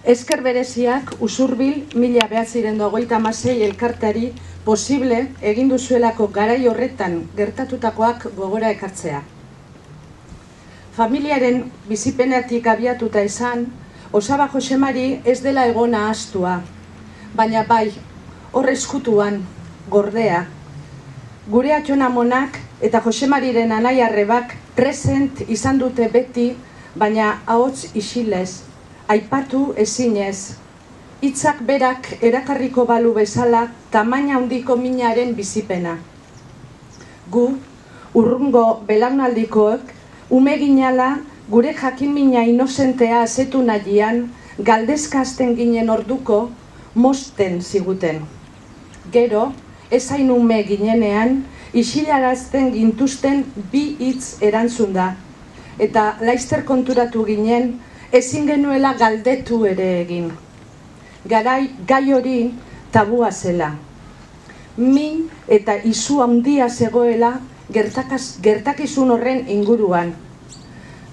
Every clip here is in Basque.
Esker bereziak Usurbil 1926 elkarteari posible egin duzuelako garai horretan gertatutakoak gogora ekartzea. Familiaren bizipenetik abiatuta esan, Osaba Josemari ez dela egona ahaztua, baina bai, hor eskutuan, gordea. Gure atxonamonak eta Josemariren anai arrebak present izan dute beti, baina ahots isilez, aipatu ezinez. Hitzak berak erakarriko balu bezala tamaina handiko minaren bizipena. Gu, urrungo belaunaldikoek, ume ginala, gure jakinmina inozentea azetu nahian, galdezka hasten ginen orduko, mosten ziguten. Gero, ezain ume ginenean, isilarazten gintuzten bi hitz erantzun da. Eta laizter konturatu ginen, ezin genuela galdetu ere egin. Gai hori tabua zela. Min eta izu handia zegoela gertakizun horren inguruan.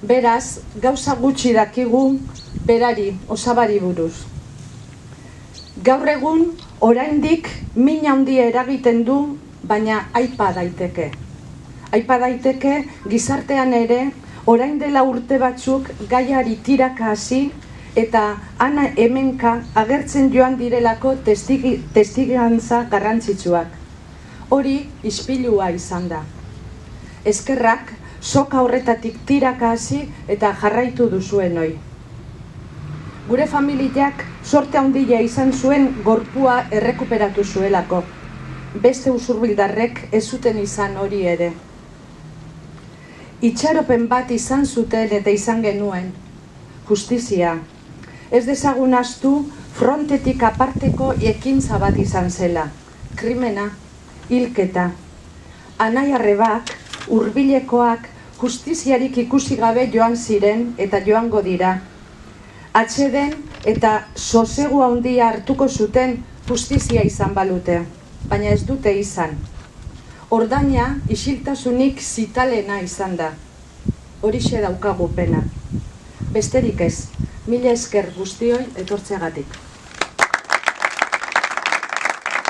Beraz, gauza gutxi dakigu berari, Osabari buruz. Gaur egun, oraindik min handia eragiten du, baina aipa daiteke. Aipa daiteke gizartean ere, orain dela urte batzuk gaiari tiraka hasi eta ana hemenka agertzen joan direlako testigantza garrantzitsuak. Hori ispilua izan da. Eskerrak soka horretatik tiraka hasi eta jarraitu duzuen hoi. Gure familiak sorte handia izan zuen gorpua errekuperatu zuelako. Beste usurbildarrek ez zuten izan hori ere. Itxaropen bat izan zuten eta izan genuen. Justizia. Ez dezagun ahaztu frontetik aparteko ekintza bat izan zela. Krimena, hilketa. Anai arrebak, hurbilekoak, justiziarik ikusi gabe joan ziren eta joango dira. Atseden eta sosegu handia hartuko zuten justizia izan balute, baina ez dute izan. Ordaina isiltasunik zitalena izan da. Horixe daukagu pena. Besterik ez, mila esker guztioi etortzeagatik.